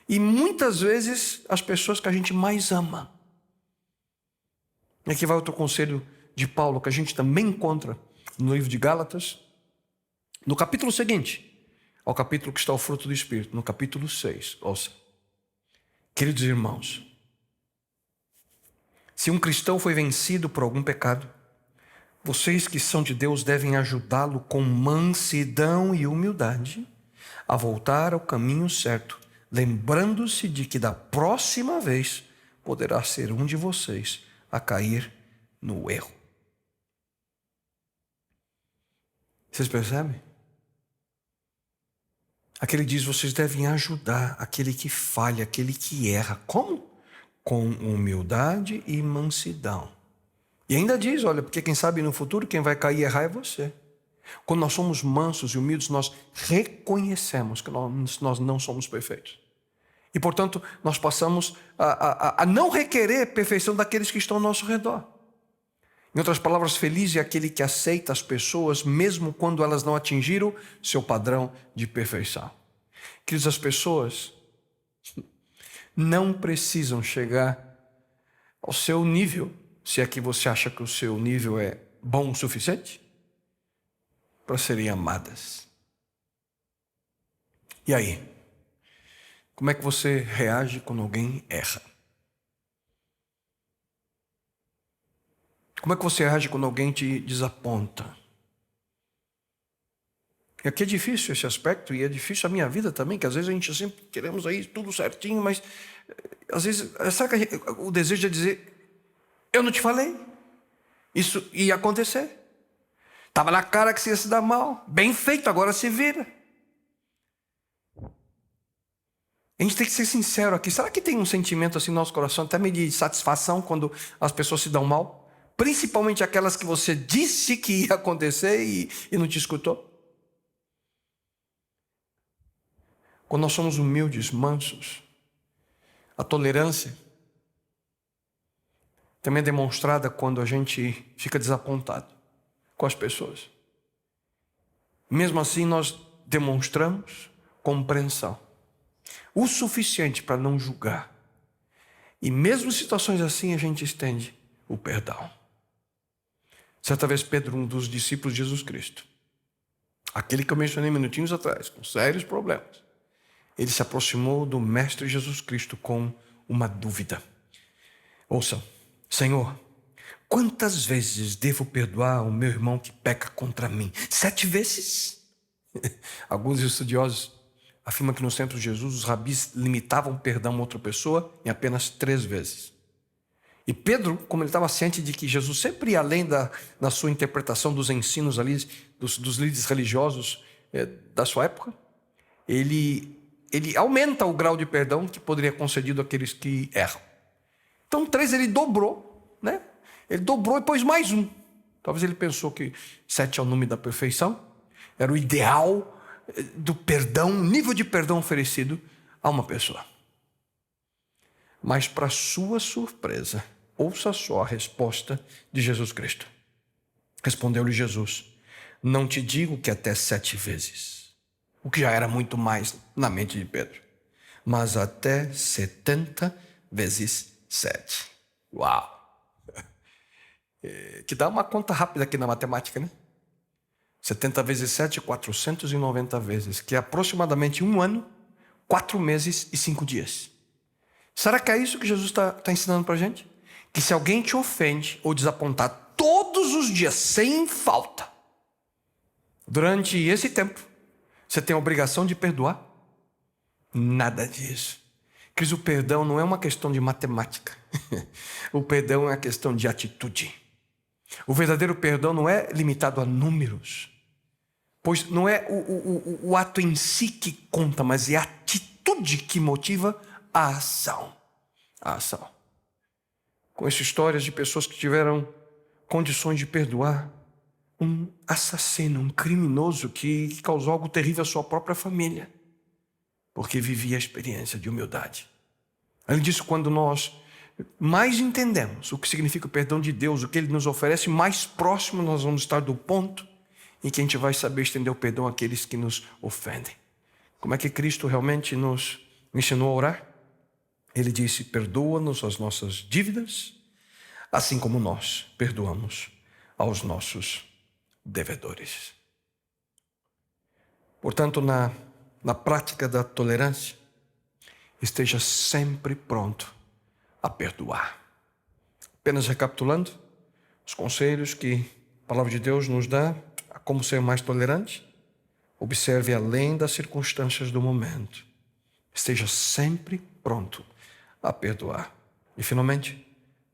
E muitas vezes as pessoas que a gente mais ama. E aqui vai outro conselho de Paulo que a gente também encontra no livro de Gálatas, no capítulo seguinte ao capítulo que está o fruto do Espírito, no capítulo 6. Ouça, queridos irmãos, se um cristão foi vencido por algum pecado, vocês que são de Deus devem ajudá-lo com mansidão e humildade a voltar ao caminho certo, lembrando-se de que da próxima vez poderá ser um de vocês a cair no erro. Vocês percebem? Aquele diz, vocês devem ajudar aquele que falha, aquele que erra. Como? Com humildade e mansidão. E ainda diz, olha, porque quem sabe no futuro quem vai cair e errar é você. Quando nós somos mansos e humildes, nós reconhecemos que nós não somos perfeitos. E, portanto, nós passamos a não requerer perfeição daqueles que estão ao nosso redor. Em outras palavras, feliz é aquele que aceita as pessoas, mesmo quando elas não atingiram seu padrão de perfeição. Queridos, as pessoas não precisam chegar ao seu nível, se é que você acha que o seu nível é bom o suficiente, para serem amadas. E aí? Como é que você reage quando alguém erra? Como é que você reage quando alguém te desaponta? E aqui é difícil esse aspecto, e é difícil a minha vida também, que às vezes a gente sempre queremos aí tudo certinho, mas às vezes, sabe que o desejo é dizer, eu não te falei, isso ia acontecer. Estava na cara que você ia se dar mal, bem feito, agora se vira. A gente tem que ser sincero aqui. Será que tem um sentimento assim no nosso coração, até meio de satisfação quando as pessoas se dão mal? Principalmente aquelas que você disse que ia acontecer e não te escutou? Quando nós somos humildes, mansos, a tolerância também é demonstrada quando a gente fica desapontado com as pessoas. Mesmo assim, nós demonstramos compreensão o suficiente para não julgar. E mesmo em situações assim, a gente estende o perdão. Certa vez Pedro, um dos discípulos de Jesus Cristo, aquele que eu mencionei minutinhos atrás, com sérios problemas, ele se aproximou do Mestre Jesus Cristo com uma dúvida. Ouçam, Senhor, quantas vezes devo perdoar o meu irmão que peca contra mim? 7 vezes? Alguns estudiosos afirmam que nos tempos de Jesus, os rabis limitavam o perdão a outra pessoa em apenas 3 vezes. E Pedro, como ele estava ciente de que Jesus sempre ia além da sua interpretação dos ensinos ali, dos líderes religiosos da sua época, ele aumenta o grau de perdão que poderia concedido àqueles que erram. Então 3 ele dobrou, né? Ele dobrou e pôs mais um. Talvez ele pensou que 7 é o número da perfeição, era o ideal do perdão, nível de perdão oferecido a uma pessoa. Mas, para sua surpresa, ouça só a resposta de Jesus Cristo. Respondeu-lhe Jesus: não te digo que até 7 vezes, o que já era muito mais na mente de Pedro, mas até 70 vezes 7. Uau! Que dá uma conta rápida aqui na matemática, né? 70 vezes 7, 490 vezes, que é aproximadamente 1 ano, 4 meses e 5 dias. Será que é isso que Jesus está ensinando para a gente? Que se alguém te ofende ou desapontar todos os dias, sem falta, durante esse tempo, você tem a obrigação de perdoar? Nada disso. Queridos, o perdão não é uma questão de matemática. O perdão é uma questão de atitude. O verdadeiro perdão não é limitado a números, pois não é o ato em si que conta, mas é a atitude que motiva a ação. A ação. Conheço histórias de pessoas que tiveram condições de perdoar um assassino, um criminoso que causou algo terrível à sua própria família, porque vivia a experiência de humildade. Além disso, quando nós mais entendemos o que significa o perdão de Deus, o que Ele nos oferece, mais próximo nós vamos estar do ponto em que a gente vai saber estender o perdão àqueles que nos ofendem. Como é que Cristo realmente nos ensinou a orar? Ele disse: perdoa-nos as nossas dívidas, assim como nós perdoamos aos nossos devedores. Portanto, na prática da tolerância, esteja sempre pronto a perdoar. Apenas recapitulando os conselhos que a palavra de Deus nos dá a como ser mais tolerante: observe além das circunstâncias do momento. Esteja sempre pronto a perdoar. E, finalmente,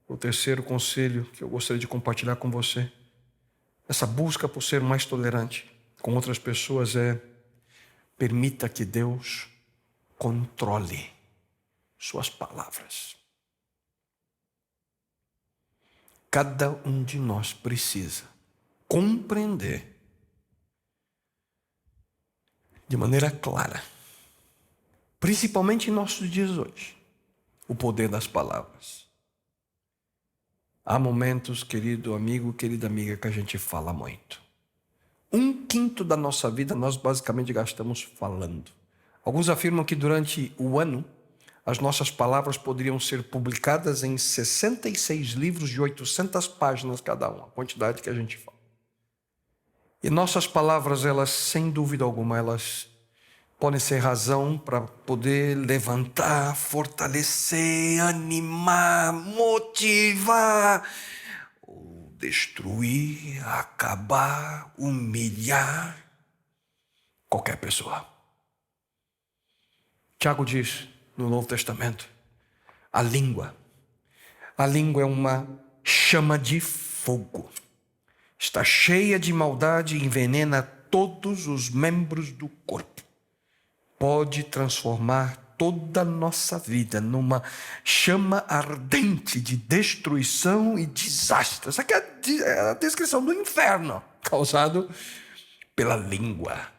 o terceiro conselho que eu gostaria de compartilhar com você, essa busca por ser mais tolerante com outras pessoas, é: permita que Deus controle suas palavras. Cada um de nós precisa compreender de maneira clara, principalmente em nossos dias hoje, o poder das palavras. Há momentos, querido amigo, querida amiga, que a gente fala muito. 1/5 da nossa vida nós basicamente gastamos falando. Alguns afirmam que durante o ano as nossas palavras poderiam ser publicadas em 66 livros de 800 páginas cada um, a quantidade que a gente fala. E nossas palavras, elas, sem dúvida alguma, elas podem ser razão para poder levantar, fortalecer, animar, motivar, ou destruir, acabar, humilhar qualquer pessoa. Tiago diz no Novo Testamento: a língua é uma chama de fogo, está cheia de maldade e envenena todos os membros do corpo. Pode transformar toda a nossa vida numa chama ardente de destruição e desastre. Essa aqui é a descrição do inferno causado pela língua.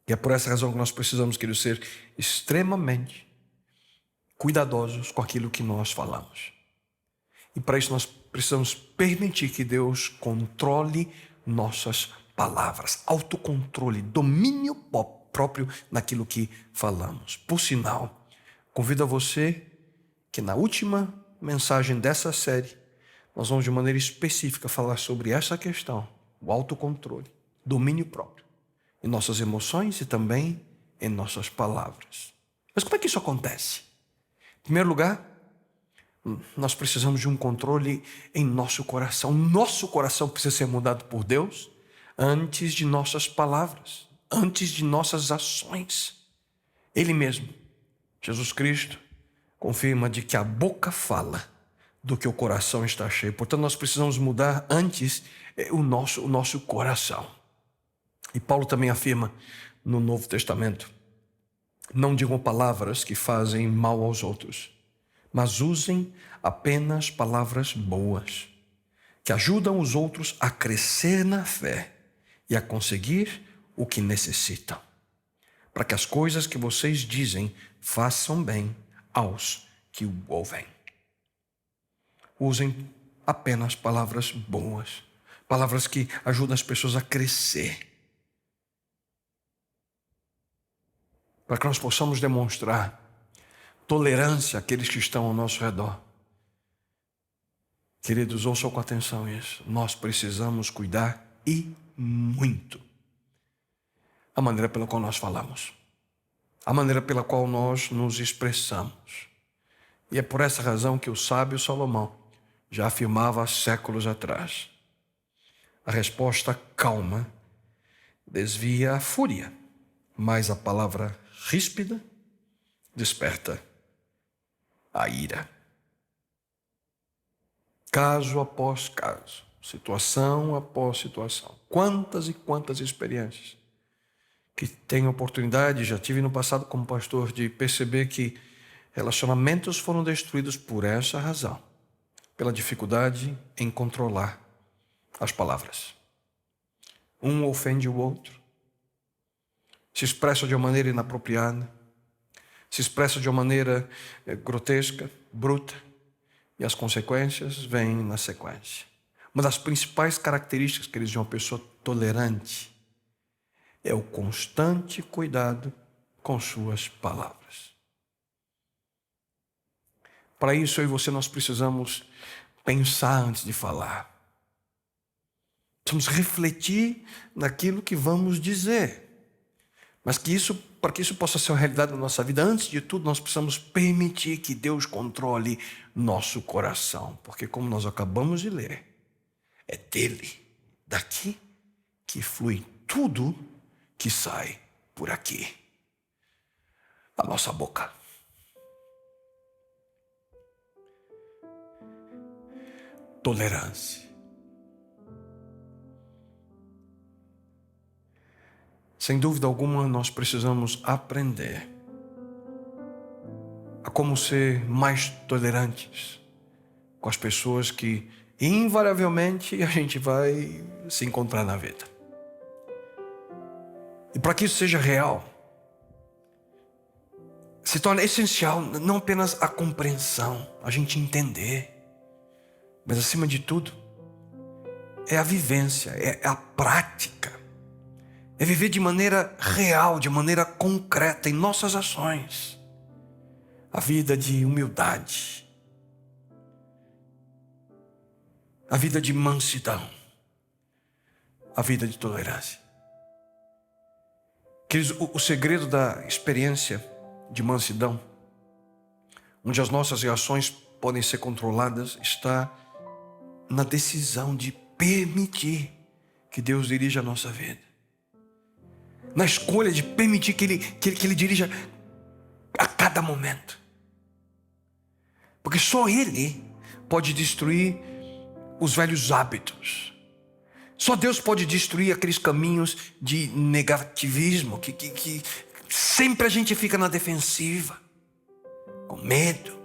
E é por essa razão que nós precisamos, queridos, ser extremamente cuidadosos com aquilo que nós falamos. E para isso nós precisamos permitir que Deus controle nossas palavras. Autocontrole, domínio próprio naquilo que falamos. Por sinal, convido a você que na última mensagem dessa série, nós vamos de maneira específica falar sobre essa questão, o autocontrole, domínio próprio, em nossas emoções e também em nossas palavras. Mas como é que isso acontece? Em primeiro lugar, nós precisamos de um controle em nosso coração. Nosso coração precisa ser mudado por Deus antes de nossas palavras, antes de nossas ações. Ele mesmo, Jesus Cristo, confirma de que a boca fala do que o coração está cheio. Portanto, nós precisamos mudar antes o nosso coração. E Paulo também afirma no Novo Testamento: não digam palavras que fazem mal aos outros, mas usem apenas palavras boas, que ajudam os outros a crescer na fé e a conseguir o que necessitam, para que as coisas que vocês dizem façam bem aos que o ouvem. Usem apenas palavras boas, palavras que ajudam as pessoas a crescer, para que nós possamos demonstrar tolerância àqueles que estão ao nosso redor. Queridos, ouçam com atenção isso. Nós precisamos cuidar e muito a maneira pela qual nós falamos, a maneira pela qual nós nos expressamos. E é por essa razão que o sábio Salomão já afirmava há séculos atrás: a resposta calma desvia a fúria, mas a palavra ríspida desperta a ira. Caso após caso, situação após situação, quantas e quantas experiências que tenho oportunidade, já tive no passado como pastor, de perceber que relacionamentos foram destruídos por essa razão, pela dificuldade em controlar as palavras. Um ofende o outro, se expressa de uma maneira inapropriada, se expressa de uma maneira grotesca, bruta, e as consequências vêm na sequência. Uma das principais características, queridos, de uma pessoa tolerante é o constante cuidado com suas palavras. Para isso, eu e você, nós precisamos pensar antes de falar. Precisamos refletir naquilo que vamos dizer. Mas para que isso possa ser uma realidade na nossa vida, antes de tudo, nós precisamos permitir que Deus controle nosso coração. Porque, como nós acabamos de ler, é dele, daqui, que flui tudo que sai por aqui. A nossa boca. Tolerância. Sem dúvida alguma, nós precisamos aprender a como ser mais tolerantes com as pessoas que, invariavelmente, a gente vai se encontrar na vida. E para que isso seja real, se torna essencial não apenas a compreensão, a gente entender, mas, acima de tudo, é a vivência, é a prática. É viver de maneira real, de maneira concreta em nossas ações. A vida de humildade. A vida de mansidão. A vida de tolerância. Queridos, o segredo da experiência de mansidão, onde as nossas reações podem ser controladas, está na decisão de permitir que Deus dirija a nossa vida. Na escolha de permitir que Ele dirija a cada momento. Porque só Ele pode destruir os velhos hábitos. Só Deus pode destruir aqueles caminhos de negativismo que sempre a gente fica na defensiva, com medo,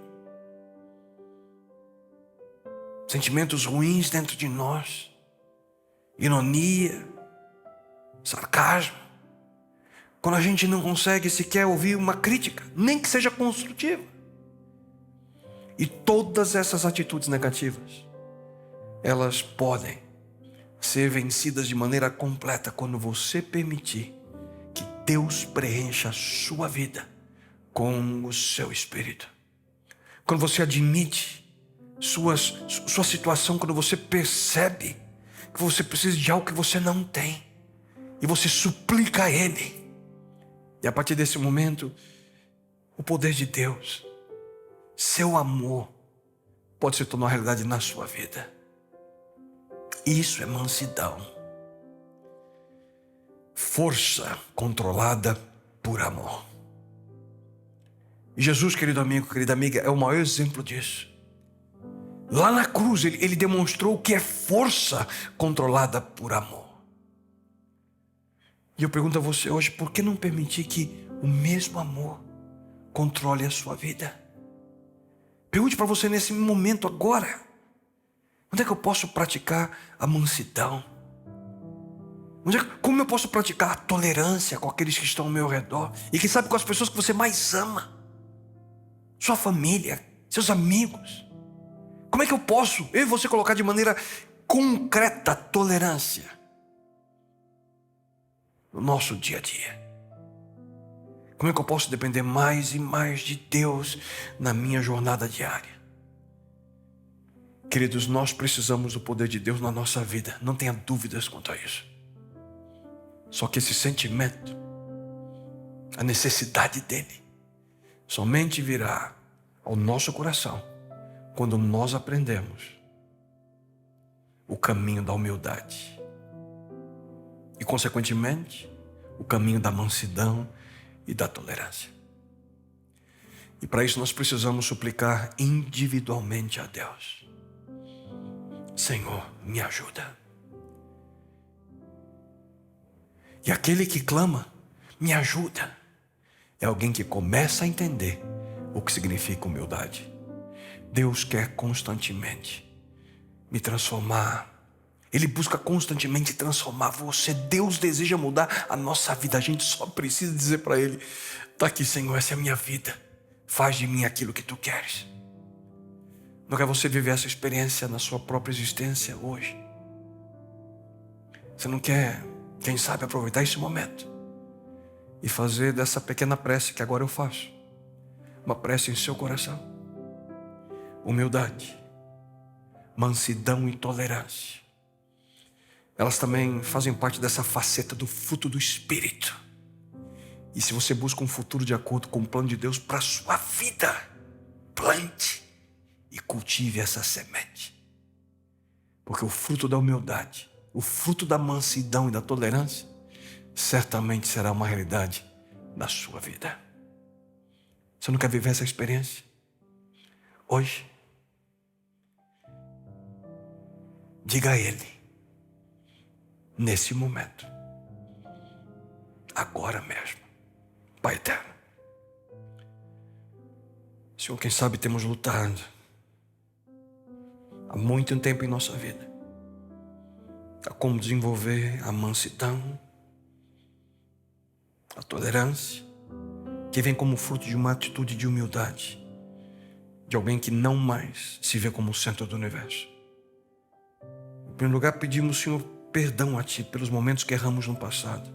sentimentos ruins dentro de nós, ironia, sarcasmo. Quando a gente não consegue sequer ouvir uma crítica, nem que seja construtiva. E todas essas atitudes negativas, elas podem ser vencidas de maneira completa quando você permitir que Deus preencha a sua vida com o seu Espírito. Quando você admite sua situação, quando você percebe que você precisa de algo que você não tem, e você suplica a Ele. E a partir desse momento, o poder de Deus, seu amor, pode se tornar uma realidade na sua vida. Isso é mansidão. Força controlada por amor. E Jesus, querido amigo, querida amiga, é o maior exemplo disso. Lá na cruz, ele demonstrou o que é força controlada por amor. E eu pergunto a você hoje, por que não permitir que o mesmo amor controle a sua vida? Pergunte para você nesse momento agora: onde é que eu posso praticar a mansidão? Como eu posso praticar a tolerância com aqueles que estão ao meu redor? E quem sabe com as pessoas que você mais ama? Sua família, seus amigos. Como é que eu posso, eu e você, colocar de maneira concreta a tolerância no nosso dia a dia? Como é que eu posso depender mais e mais de Deus na minha jornada diária? Queridos, nós precisamos do poder de Deus na nossa vida, não tenha dúvidas quanto a isso. Só que esse sentimento, a necessidade dele, somente virá ao nosso coração quando nós aprendemos o caminho da humildade e, consequentemente, o caminho da mansidão e da tolerância. E para isso nós precisamos suplicar individualmente a Deus: Senhor, me ajuda. E aquele que clama, me ajuda, é alguém que começa a entender o que significa humildade. Deus quer constantemente me transformar. Ele busca constantemente transformar você. Deus deseja mudar a nossa vida. A gente só precisa dizer para Ele: está aqui, Senhor, essa é a minha vida. Faz de mim aquilo que Tu queres. Não quer você viver essa experiência na sua própria existência hoje? Você não quer, quem sabe, aproveitar esse momento e fazer dessa pequena prece que agora eu faço uma prece em seu coração? Humildade, mansidão e tolerância, elas também fazem parte dessa faceta do fruto do Espírito. E se você busca um futuro de acordo com o plano de Deus para a sua vida, plante e cultive essa semente. Porque o fruto da humildade, o fruto da mansidão e da tolerância, certamente será uma realidade na sua vida. Você não quer viver essa experiência? Hoje, diga a Ele, nesse momento, agora mesmo: Pai eterno, Senhor, quem sabe temos lutado há muito tempo em nossa vida a como desenvolver a mansidão, a tolerância, que vem como fruto de uma atitude de humildade, de alguém que não mais se vê como o centro do universo. Em primeiro lugar, pedimos, Senhor, perdão a Ti pelos momentos que erramos no passado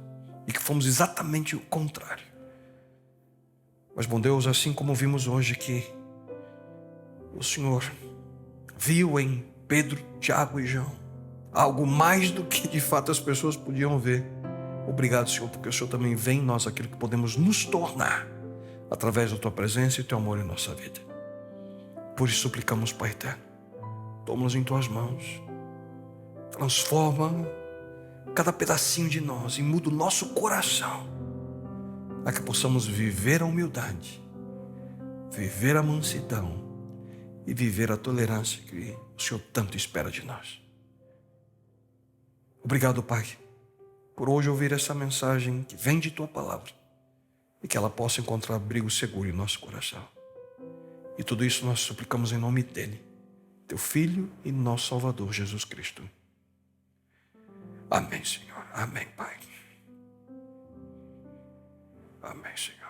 e que fomos exatamente o contrário. Mas, bom Deus, assim como vimos hoje que o Senhor viu em Pedro, Tiago e João algo mais do que de fato as pessoas podiam ver. Obrigado, Senhor, porque o Senhor também vê em nós aquilo que podemos nos tornar através da Tua presença e Teu amor em nossa vida. Por isso suplicamos, Pai eterno, toma-nos em Tuas mãos, transforma cada pedacinho de nós e muda o nosso coração, para que possamos viver a humildade, viver a mansidão e viver a tolerância que o Senhor tanto espera de nós. Obrigado, Pai, por hoje ouvir essa mensagem que vem de Tua palavra e que ela possa encontrar abrigo seguro em nosso coração. E tudo isso nós suplicamos em nome dEle, Teu Filho e nosso Salvador, Jesus Cristo. Amém, Senhor. Amém, Pai. Amém, Senhor.